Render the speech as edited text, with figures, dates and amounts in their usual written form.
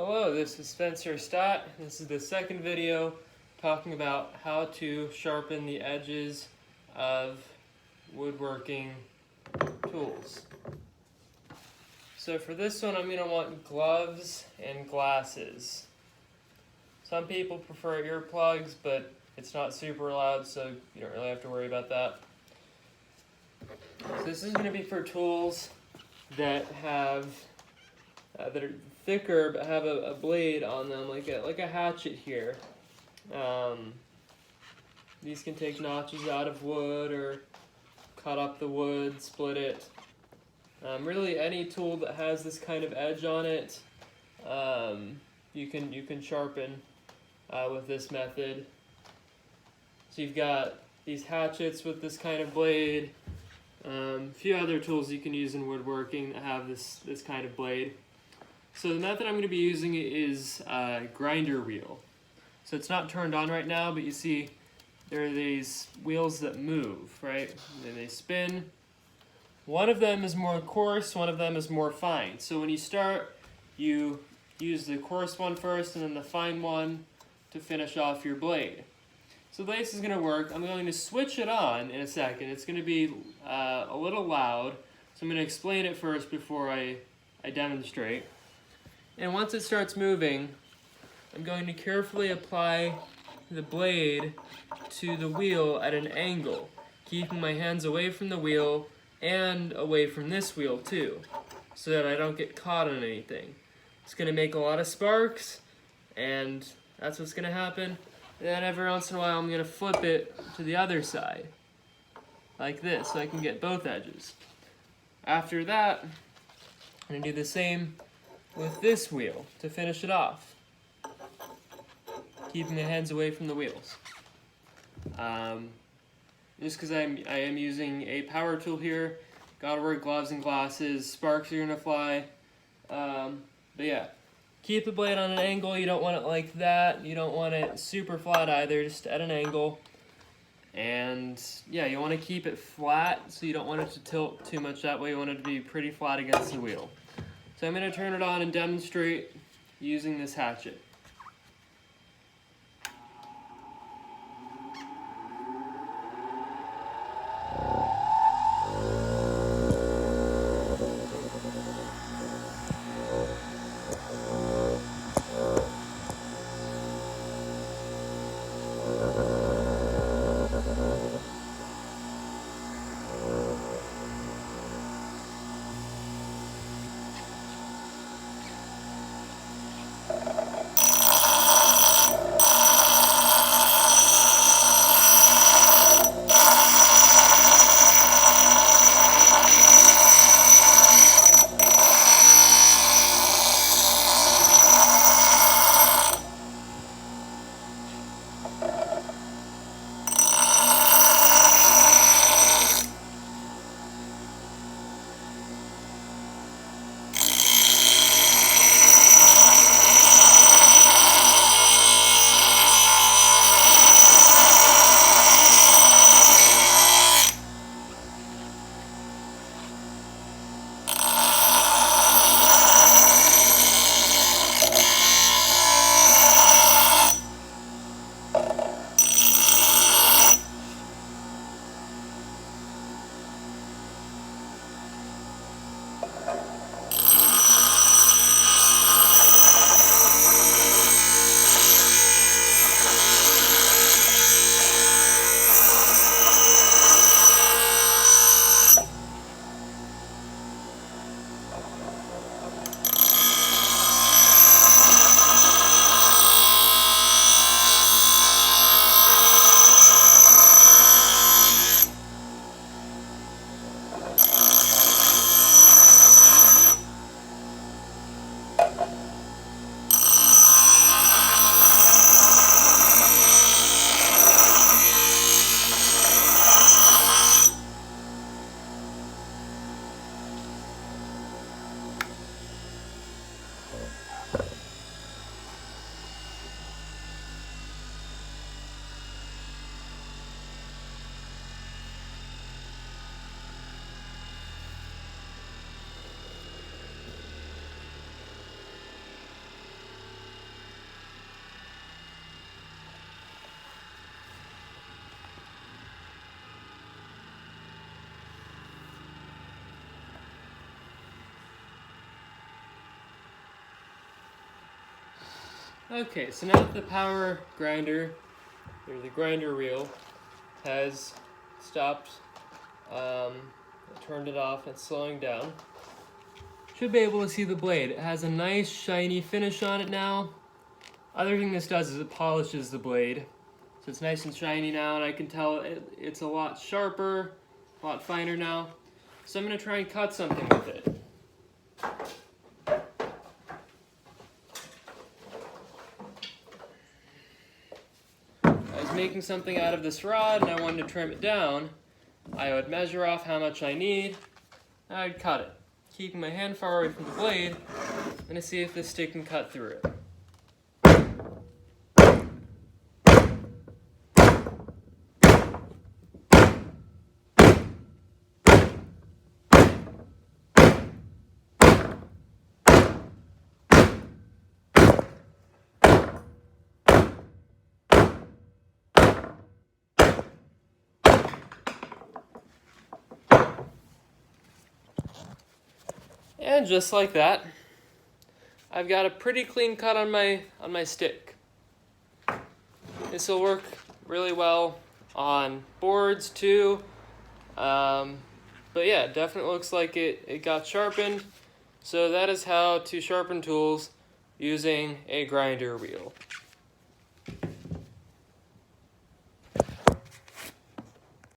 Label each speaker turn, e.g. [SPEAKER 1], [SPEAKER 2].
[SPEAKER 1] Hello, this is Spencer Stott. This is the second video talking about how to sharpen the edges of woodworking tools. So for this one, I'm going to want gloves and glasses. Some people prefer earplugs, but it's not super loud, so you don't really have to worry about that. So this is going to be for tools that have that are thicker but have a blade on them, like a hatchet here. These can take notches out of wood or cut up the wood, split it. Really, any tool that has this kind of edge on it, you can sharpen with this method. So you've got these hatchets with this kind of blade. A few other tools you can use in woodworking that have this kind of blade. So the method I'm going to be using is a grinder wheel. So it's not turned on right now, but you see there are these wheels that move, right? And they spin. One of them is more coarse, one of them is more fine. So when you start, you use the coarse one first and then the fine one to finish off your blade. So the way this is going to work, I'm going to switch it on in a second. It's going to be a little loud, so I'm going to explain it first before I demonstrate. And once it starts moving, I'm going to carefully apply the blade to the wheel at an angle, keeping my hands away from the wheel and away from this wheel too, so that I don't get caught on anything. It's going to make a lot of sparks, and that's what's going to happen. And then every once in a while I'm going to flip it to the other side, like this, so I can get both edges. After that, I'm going to do the same with this wheel to finish it off, keeping the hands away from the wheels. Just because I am using a power tool here, gotta wear gloves and glasses, sparks are gonna fly. But yeah, keep the blade on an angle. You don't want it like that. You don't want it super flat either, just at an angle. And yeah, you want to keep it flat, so you don't want it to tilt too much that way. You want it to be pretty flat against the wheel. So I'm going to turn it on and demonstrate using this hatchet. Okay, so now that the power grinder, or the grinder wheel, has stopped, I turned it off, it's slowing down. Should be able to see the blade. It has a nice shiny finish on it now. Other thing this does is it polishes the blade. So it's nice and shiny now, and I can tell it's a lot sharper, a lot finer now. So I'm going to try and cut something with it. I was making something out of this rod and I wanted to trim it down. I would measure off how much I need, and I'd cut it, keeping my hand far away from the blade. I'm going to see if this stick can cut through it. And just like that, I've got a pretty clean cut on my stick. This will work really well on boards too. But yeah, it definitely looks like it got sharpened. So that is how to sharpen tools using a grinder wheel.